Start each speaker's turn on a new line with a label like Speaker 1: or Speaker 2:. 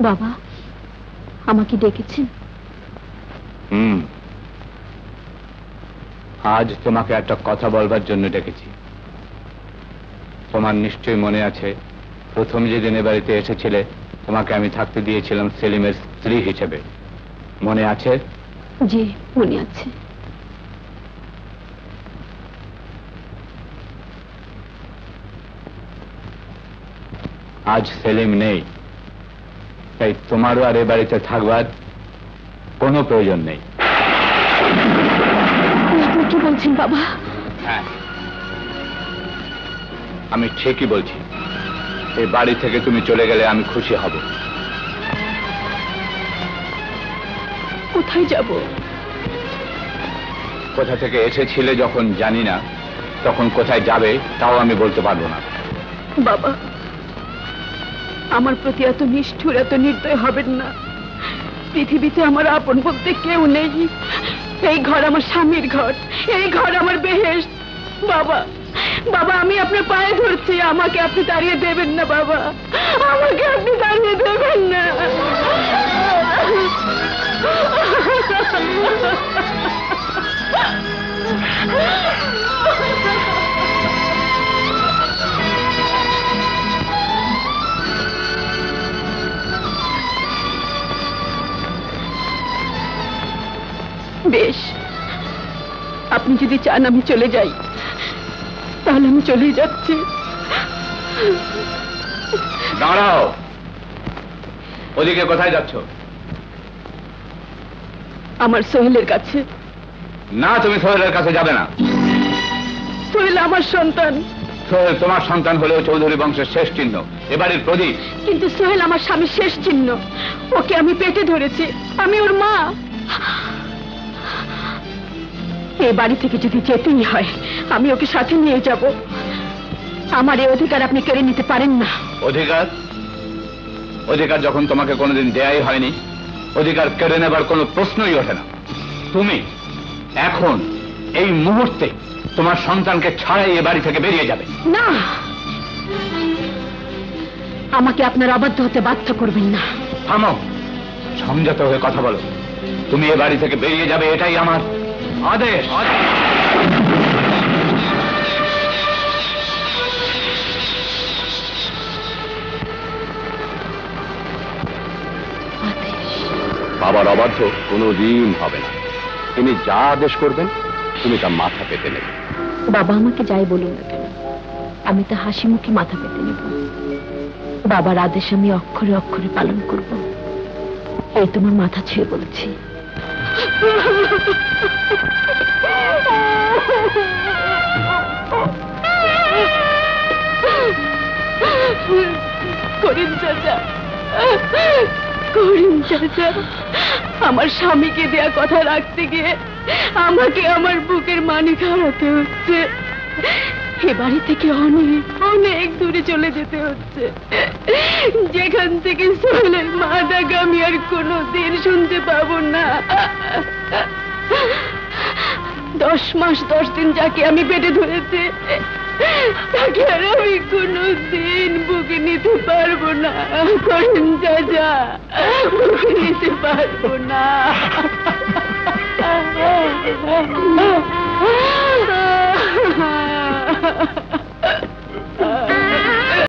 Speaker 1: বাবা আমাকে ডেকেছেন?
Speaker 2: আজ তোমাকে একটা কথা বলবার জন্য ডেকেছি। তোমার নিশ্চয়ই মনে আছে, প্রথম যেদিন এ বাড়িতে এসেছিলে তোমাকে আমি থাকতে দিয়েছিলাম সেলিমের স্ত্রী হিসেবে। মনে আছে?
Speaker 1: জি মনে আছে।
Speaker 2: আজ সেলিম নেই, তাই তোমারও আর এ বাড়িতে থাকবার কোনো প্রয়োজন নেই।
Speaker 1: কি বলছেন বাবা?
Speaker 2: হ্যাঁ, আমি ঠিকই বলছি। এই বাড়ি থেকে তুমি চলে গেলে আমি খুশি হব।
Speaker 1: কোথায় যাব?
Speaker 2: কোথা থেকে এসেছিলে যখন জানি না, তখন কোথায় যাবে তাও আমি বলতে পারবো না।
Speaker 1: বাবা আমার প্রতি এত নিষ্ঠুর, এত নির্দয় হবেন না। পৃথিবীতে আমার আপন বলতে কেউ নেই। এই ঘর আমার স্বামীর ঘর, এই ঘর আমার বেহেশত। বাবা বাবা আমি আপনার পায়ে ধরছি, আমাকে আপনি তাড়িয়ে দেবেন না বাবা, আমাকে আপনি তাড়িয়ে দেবেন না। বেশ, আপনি যদি চান আমি চলে যাই তাহলে আমি চলে যাচ্ছি।
Speaker 2: দাঁড়াও, ওদিকে কোথায় যাচ্ছ?
Speaker 1: আমার সোহেলের কাছে।
Speaker 2: না, তুমি সোহেলের কাছে যাবে না।
Speaker 1: সোহেল আমার সন্তান।
Speaker 2: সোহেল তোমার সন্তান হলেও চৌধুরী বংশের শেষ চিহ্ন, এবারের প্রদীপ।
Speaker 1: কিন্তু সোহেল আমার স্বামীর শেষ চিহ্ন। ওকে আমি পেটে ধরেছি, আমি ওর মা। এই বাড়ি থেকে যদি যেতেই হয় আমি ওকে সাথে নিয়ে যাব। আমার এই অধিকার আপনি কেড়ে নিতে পারেন না।
Speaker 2: অধিকার? অধিকার যখন তোমাকে কোনোদিন দেয়াই হয়নি, অধিকার কেড়ে নেবার কোনো প্রশ্নই ওঠে না। তুমি এখন এই মুহূর্তে তোমার সন্তানকে ছাড়াই এ বাড়ি থেকে বেরিয়ে যাবে।
Speaker 1: না, আমাকে আপনার অবাধ্য হতে বাধ্য করবেন না।
Speaker 2: থামো, সংযত হয়ে কথা বলো। তুমি এ বাড়ি থেকে বেরিয়ে যাবে, এটাই আমার আদেশ।
Speaker 3: বাবার অবাধ্য কোনোদিন হবে না। তিনি যা আদেশ করবেন তুমি তা মাথা পেতে নেবে।
Speaker 1: বাবা আমাকে যাই বলুন না কেন, আমি তা হাসি মুখে মাথা পেতে নেব। বাবার আদেশ আমি অক্ষরে অক্ষরে পালন করব, এই তোমার মাথা ছুঁয়ে বলছি। করিম চাচা, করিম চাচা, আমার স্বামীকে দেয়া কথা রাখতে গিয়ে আমাকে আমার বুকের মানিক হারাতে হচ্ছে। এ বাড়ি থেকে অনেক অনেক দূরে চলে যেতে হচ্ছে, যেখান থেকে সোহেলের মা ডাকা আমি আর কোনোদিন শুনতে পাবো না। 10 মাস 10 দিন যাকে আমি পেটে ধরেছি তাকে আর আমি কোনোদিন বুকে নিতে পারবো না। করিম চাচা, বুকে নিতে পারবো না।